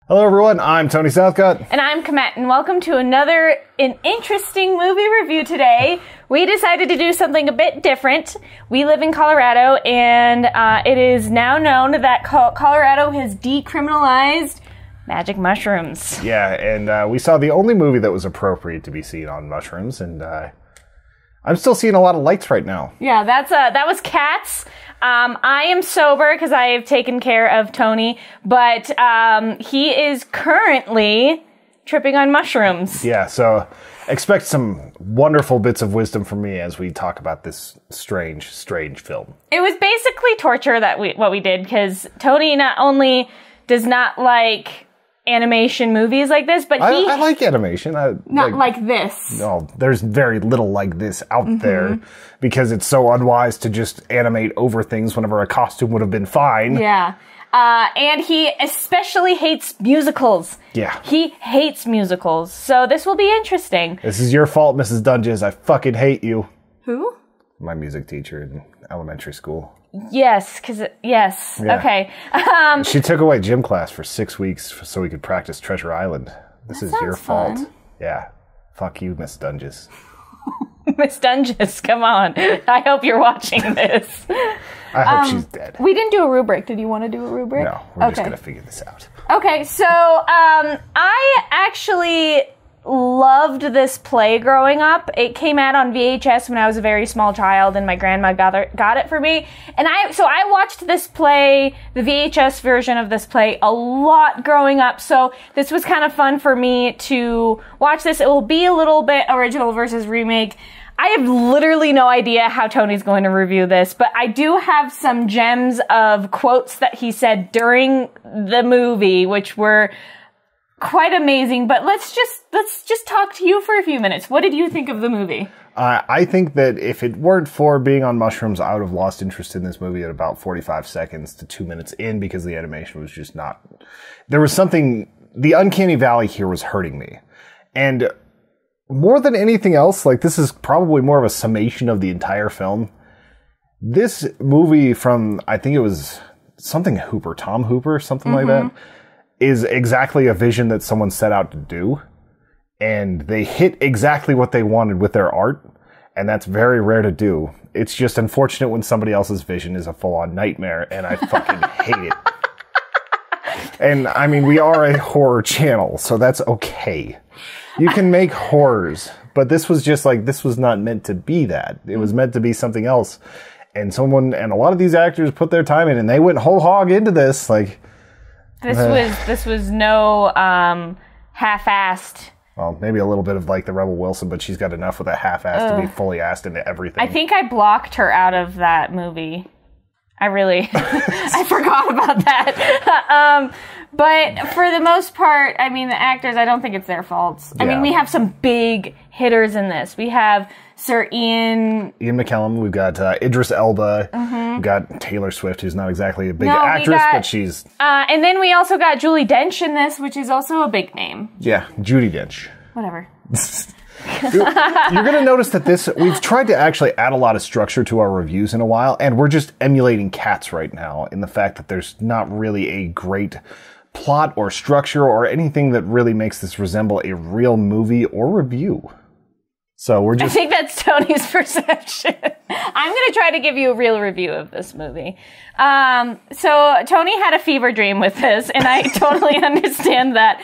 Hello everyone, I'm Tony Southcott. And I'm Komet, and welcome to an interesting movie review today. We decided to do something a bit different. We live in Colorado, and it is now known that Colorado has decriminalized magic mushrooms. Yeah, and we saw the only movie that was appropriate to be seen on mushrooms, and I'm still seeing a lot of lights right now. Yeah, that was Cats. I am sober because I have taken care of Tony, but he is currently tripping on mushrooms. Yeah, so expect some wonderful bits of wisdom from me as we talk about this strange film. It was basically torture what we did, because Tony not only does not like animation movies like this, but I like animation. Not like this. No, there's very little like this out there because it's so unwise to just animate over things whenever a costume would have been fine. Yeah. And he especially hates musicals. Yeah. He hates musicals. So this will be interesting. This is your fault, Mrs. Dunges. I fucking hate you. Who? My music teacher in elementary school. Yes, yes. Yeah. Okay. She took away gym class for 6 weeks so we could practice Treasure Island. This is your fault. Fun. Yeah. Fuck you, Miss Dunges. Miss Dunges, come on. I hope you're watching this. I hope she's dead. We didn't do a rubric. Did you want to do a rubric? No, we're just going to figure this out. Okay, so I actually loved this play growing up. It came out on VHS when I was a very small child, and my grandma got it for me. And I watched this play, the VHS version of this play, a lot growing up. So this was kind of fun for me to watch this. It will be a little bit original versus remake. I have literally no idea how Tony's going to review this, but I do have some gems of quotes that he said during the movie, which were quite amazing. But let's just talk to you for a few minutes. What did you think of the movie? I think that if it weren't for being on mushrooms, I would have lost interest in this movie at about 45 seconds to 2 minutes in, because the animation was just not... There was something... The uncanny valley here was hurting me. And more than anything else, like, this is probably more of a summation of the entire film. This movie from, I think it was something Hooper, Tom Hooper, something like that, is exactly a vision that someone set out to do. And they hit exactly what they wanted with their art. And that's very rare to do. It's just unfortunate when somebody else's vision is a full-on nightmare, and I fucking hate it. And, I mean, we are a horror channel, so that's okay. You can make horrors, but this was just like, this was not meant to be that. It was meant to be something else. And a lot of these actors put their time in, and they went whole hog into this, like... This was no half-assed. Well, maybe a little bit of like the Rebel Wilson, but she's got enough with a half-ass to be fully assed into everything. I think I blocked her out of that movie. I really, I forgot about that. But for the most part, I mean, the actors, I don't think it's their faults. Yeah. I mean, we have some big hitters in this. We have Sir Ian McKellen. We've got Idris Elba. We've got Taylor Swift, who's not exactly a big actress, but she's... and then we also got Judi Dench in this, which is also a big name. Yeah, Judi Dench. Whatever. You're going to notice that we've tried to actually add a lot of structure to our reviews in a while, and we're just emulating Cats right now in the fact that there's not really a great plot or structure or anything that really makes this resemble a real movie or review. So we're just... I think that's Tony's perception. I'm going to try to give you a real review of this movie. So Tony had a fever dream with this, and I totally understand that.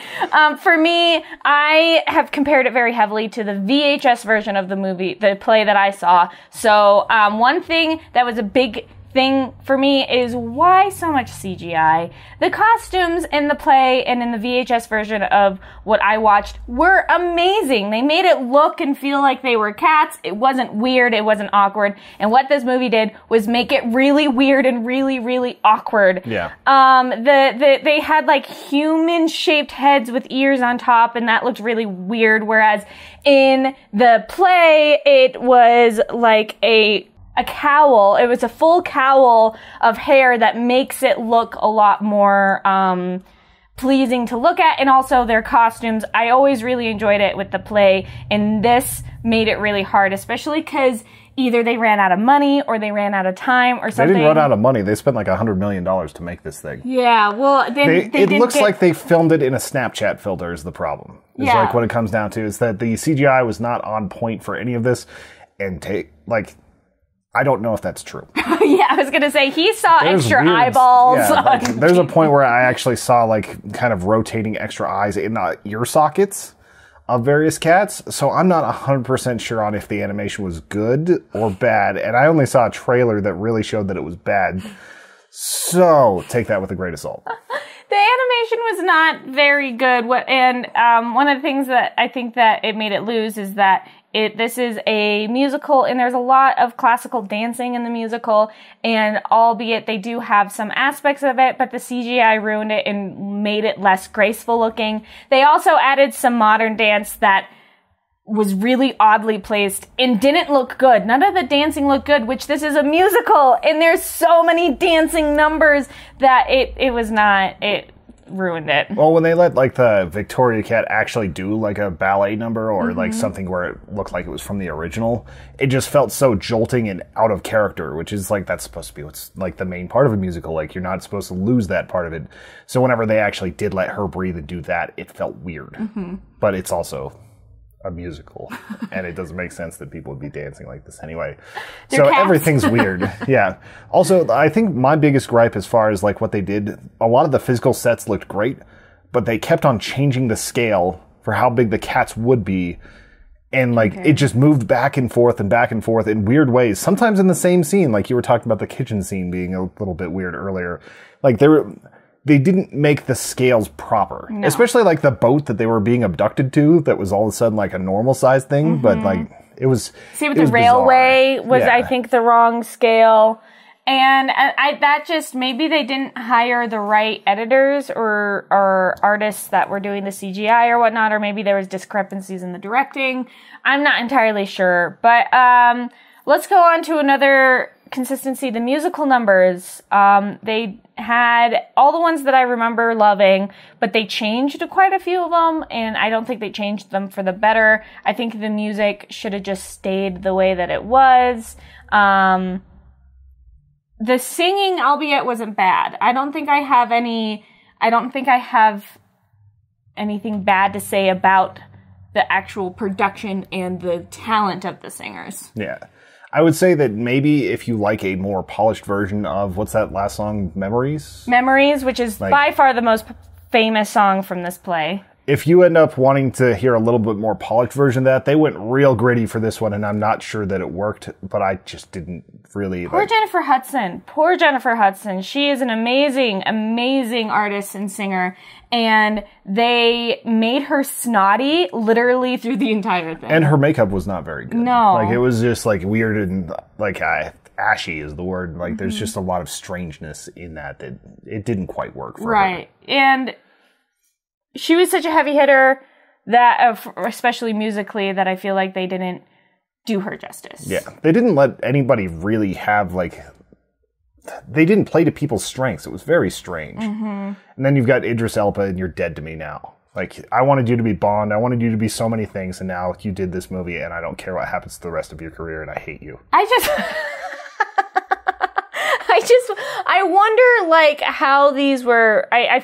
For me, I have compared it very heavily to the VHS version of the movie, the play that I saw. So one thing that was a big thing for me is, why so much CGI? The costumes in the play and in the VHS version of what I watched were amazing. They made it look and feel like they were cats. It wasn't weird. It wasn't awkward. And what this movie did was make it really weird and really, really awkward. Yeah. They had like human-shaped heads with ears on top, and that looked really weird. Whereas in the play, it was like a cowl. It was a full cowl of hair that makes it look a lot more pleasing to look at. And also their costumes, I always really enjoyed it with the play, and this made it really hard, especially because either they ran out of money or they ran out of time or They something. didn't run out of money. They spent like $100 million to make this thing. Yeah, well, It looks like they filmed it in a Snapchat filter is the problem. It's Yeah. like what it comes down to is that the CGI was not on point for any of this. And I don't know if that's true. Yeah, I was going to say, he saw There's extra weird- eyeballs. yeah, like, on there's a point where I actually saw like kind of rotating extra eyes in the ear sockets of various cats. So I'm not 100% sure on if the animation was good or bad. And I only saw a trailer that really showed that it was bad. So take that with a grain of salt. The animation was not very good. And one of the things that I think that it made it lose is that this is a musical, and there's a lot of classical dancing in the musical, and albeit they do have some aspects of it, but the CGI ruined it and made it less graceful looking. They also added some modern dance that was really oddly placed and didn't look good. None of the dancing looked good, which this is a musical, and there's so many dancing numbers that it ruined it. Well, when they let like the Victoria cat actually do like a ballet number or like something where it looked like it was from the original, it just felt so jolting and out of character, which is like that's supposed to be what's like the main part of a musical. Like you're not supposed to lose that part of it. So whenever they actually did let her breathe and do that, it felt weird. But it's also a musical, and it doesn't make sense that people would be dancing like this anyway. So cats. everything's weird. Yeah. Also, I think my biggest gripe as far as like what they did, a lot of the physical sets looked great, but they kept on changing the scale for how big the cats would be. And like it just moved back and forth in weird ways. Sometimes in the same scene, like you were talking about the kitchen scene being a little bit weird earlier. Like they didn't make the scales proper. No. Especially like the boat that they were being abducted to that was all of a sudden like a normal sized thing, but like it was See, with it the was railway bizarre. was, Yeah. I think, the wrong scale. And that just, maybe they didn't hire the right editors or artists that were doing the CGI or whatnot, or maybe there was discrepancies in the directing. I'm not entirely sure. But let's go on to another consistency, the musical numbers. They had all the ones that I remember loving, but they changed quite a few of them, and I don't think they changed them for the better. I think the music should have just stayed the way that it was. The singing, albeit, wasn't bad. I don't think I have anything bad to say about the actual production and the talent of the singers. Yeah. I would say that maybe if you like a more polished version of what's that last song, Memories? Memories, which is by far the most famous song from this play. If you end up wanting to hear a little bit more polished version of that, they went real gritty for this one, and I'm not sure that it worked, but I just didn't really... Poor Jennifer Hudson. Poor Jennifer Hudson. She is an amazing, amazing artist and singer, and they made her snotty literally through the entire thing. And her makeup was not very good. No. Like, it was just, like, weird and, like, ashy is the word. Like, there's just a lot of strangeness in that it didn't quite work for her. Right. And she was such a heavy hitter that, especially musically, that I feel like they didn't do her justice. Yeah. They didn't let anybody really have, like... They didn't play to people's strengths. It was very strange. And then you've got Idris Elba, and you're dead to me now. Like, I wanted you to be Bond. I wanted you to be so many things, and now you did this movie, and I don't care what happens to the rest of your career, and I hate you. I wonder, like, how these were... I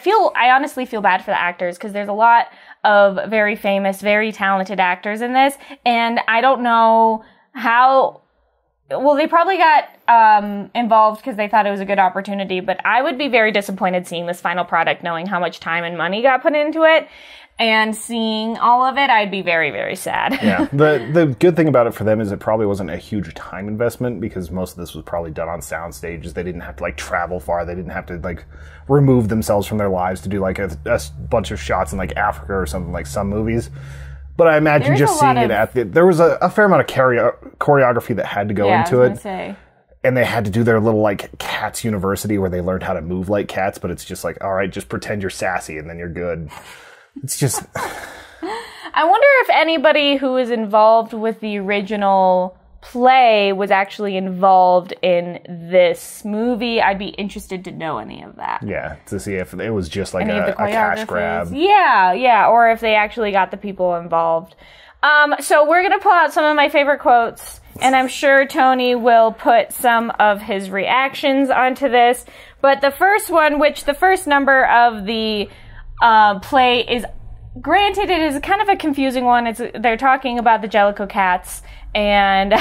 honestly feel bad for the actors, because there's a lot of very famous, very talented actors in this, and I don't know how... Well, they probably got involved because they thought it was a good opportunity, but I would be very disappointed seeing this final product, knowing how much time and money got put into it, and seeing all of it, I'd be very, very sad. Yeah. The good thing about it for them is it probably wasn't a huge time investment, because most of this was probably done on sound stages. They didn't have to, like, travel far. They didn't have to, like, remove themselves from their lives to do, like, a bunch of shots in, like, Africa or something like some movies. But I imagine just seeing it there was a fair amount of choreography that had to go into it. And they had to do their little, like, Cats University where they learned how to move like cats, but it's just like, all right, just pretend you're sassy and then you're good. It's just... I wonder if anybody who was involved with the original play was actually involved in this movie. I'd be interested to know any of that. Yeah, to see if it was just like any a cash grab. Yeah, or if they actually got the people involved. So we're going to pull out some of my favorite quotes and I'm sure Tony will put some of his reactions onto this. But the first one, which the first number of the play is, granted, it is kind of a confusing one. They're talking about the Jellicle cats, and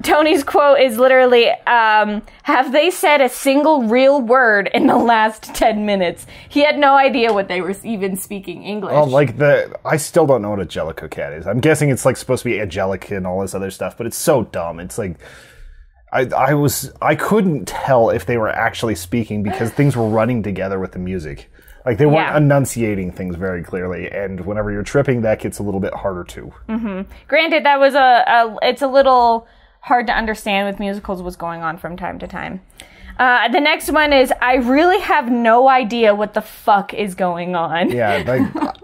Tony's quote is literally, have they said a single real word in the last 10 minutes? He had no idea what they were even speaking English. Oh, I still don't know what a Jellicle cat is. I'm guessing it's like supposed to be angelic and all this other stuff, but it's so dumb. It's like, I couldn't tell if they were actually speaking because things were running together with the music. Like, they weren't enunciating things very clearly, and whenever you're tripping, that gets a little bit harder too. Mm-hmm. Granted, that was it's a little hard to understand with musicals what's going on from time to time. The next one is, I really have no idea what the fuck is going on. Yeah,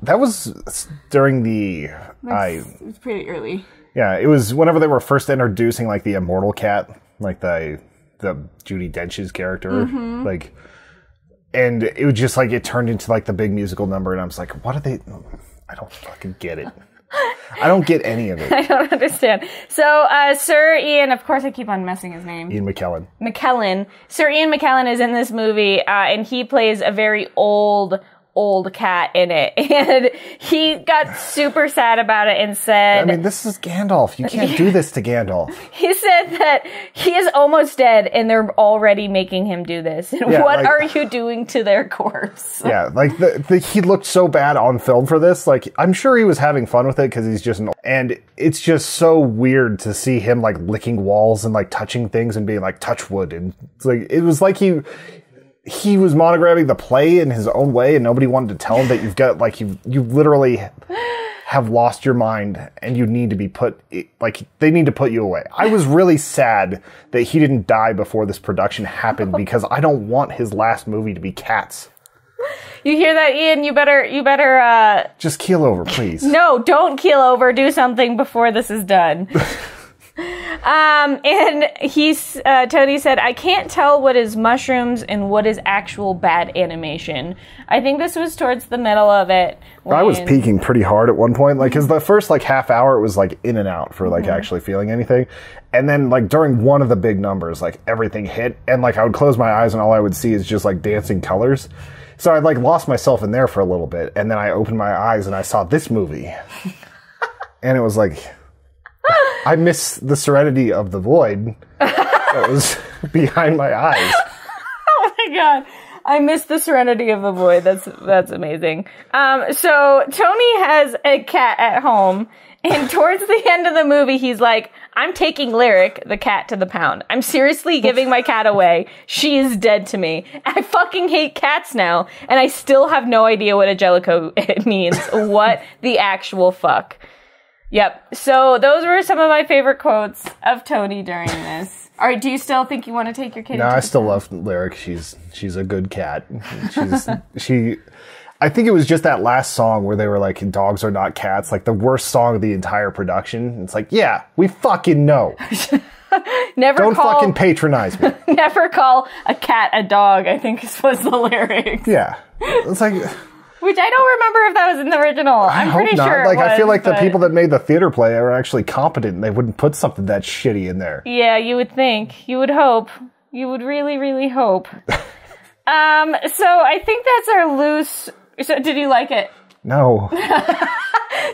that was during the... It was pretty early. Yeah, it was whenever they were first introducing, like, the immortal cat, like the Judi Dench's character, Mm-hmm. like... And it was just like, it turned into like the big musical number, and I was like, what are they... I don't fucking get it. I don't get any of it. I don't understand. So, Sir Ian, of course I keep on messing his name. Ian McKellen. Sir Ian McKellen is in this movie, and he plays a very old cat in it. And he got super sad about it and said... I mean, this is Gandalf. You can't do this to Gandalf. He said that he is almost dead, and they're already making him do this. And Yeah, what are you doing to their corpse? Yeah, like, he looked so bad on film for this. Like, I'm sure he was having fun with it because he's just and it's just so weird to see him, like, licking walls and, like, touching things and being like, touch wood. And it's like, it was like he was monogramming the play in his own way, and nobody wanted to tell him that you've got, like, you literally have lost your mind and you need to be they need to put you away. I was really sad that he didn't die before this production happened because I don't want his last movie to be Cats. You hear that, Ian? You better just keel over, please. No, don't keel over. Do something before this is done. And Tony said, I can't tell what is mushrooms and what is actual bad animation. I think this was towards the middle of it. I was peaking pretty hard at one point, like, cause the first, like, half hour, it was, like, in and out for, like, actually feeling anything. And then, like, during one of the big numbers, like, everything hit, and, like, I would close my eyes and all I would see is just, like, dancing colors. So I, like, lost myself in there for a little bit, and then I opened my eyes and I saw this movie. And it was like... I miss the serenity of the void that was behind my eyes. Oh my god. I miss the serenity of the void. That's amazing. So Tony has a cat at home, and towards the end of the movie, he's like, I'm taking Lyric, the cat, to the pound. I'm seriously giving my cat away. She is dead to me. I fucking hate cats now, and I still have no idea what a Jellicle means. What the actual fuck? Yep. So those were some of my favorite quotes of Tony during this. All right. Do you still think you want to take your kid? No, I still love Lyric. She's a good cat. I think it was just that last song where they were like, dogs are not cats. Like, the worst song of the entire production. It's like, yeah, we fucking know. Don't fucking patronize me. Never call a cat a dog, I think was the lyrics. Yeah. It's like... Which I don't remember if that was in the original. I'm pretty sure it was. I feel like the people that made the theater play are actually competent, and they wouldn't put something that shitty in there. Yeah, you would think. You would hope. You would really, really hope. So I think that's our loose... So did you like it? No.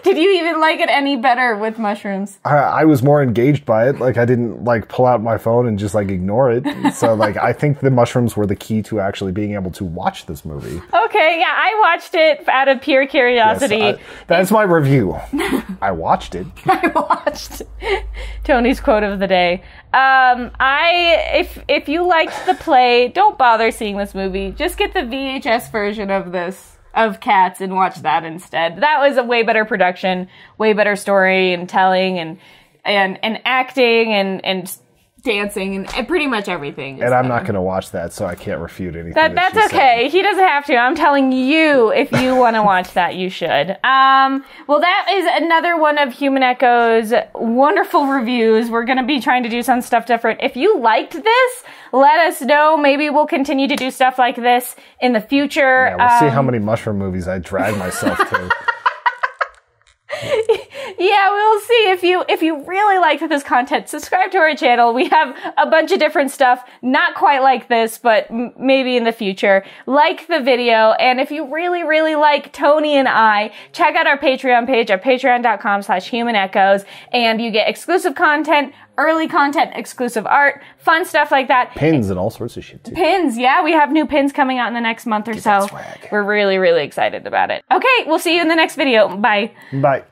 Did you even like it any better with mushrooms? I was more engaged by it. Like, I didn't, like, pull out my phone and just, like, ignore it. So, like, I think the mushrooms were the key to actually being able to watch this movie. Okay, yeah, I watched it out of pure curiosity. Yes, that's my review. I watched it. I watched Tony's quote of the day. If you liked the play, don't bother seeing this movie. Just get the VHS version of Cats and watch that instead. That was a way better production, way better story and telling and acting and dancing and pretty much everything. And I'm not going to watch that, so I can't refute anything. That's okay. He doesn't have to. I'm telling you, if you want to watch that, you should. Well, that is another one of Human Echo's wonderful reviews. We're going to be trying to do some stuff different. If you liked this, let us know. Maybe we'll continue to do stuff like this in the future. Yeah, we'll see how many mushroom movies I drag myself to. Yeah, we'll see. If you really liked this content, subscribe to our channel. We have a bunch of different stuff, not quite like this, but maybe in the future. Like the video, and if you really, really like Tony and I, check out our Patreon page at patreon.com/humanechoes, and you get exclusive content, early content, exclusive art, fun stuff like that. Pins and all sorts of shit, too. Pins, yeah, we have new pins coming out in the next month or so. swag. We're really, really excited about it. Okay, we'll see you in the next video. Bye. Bye.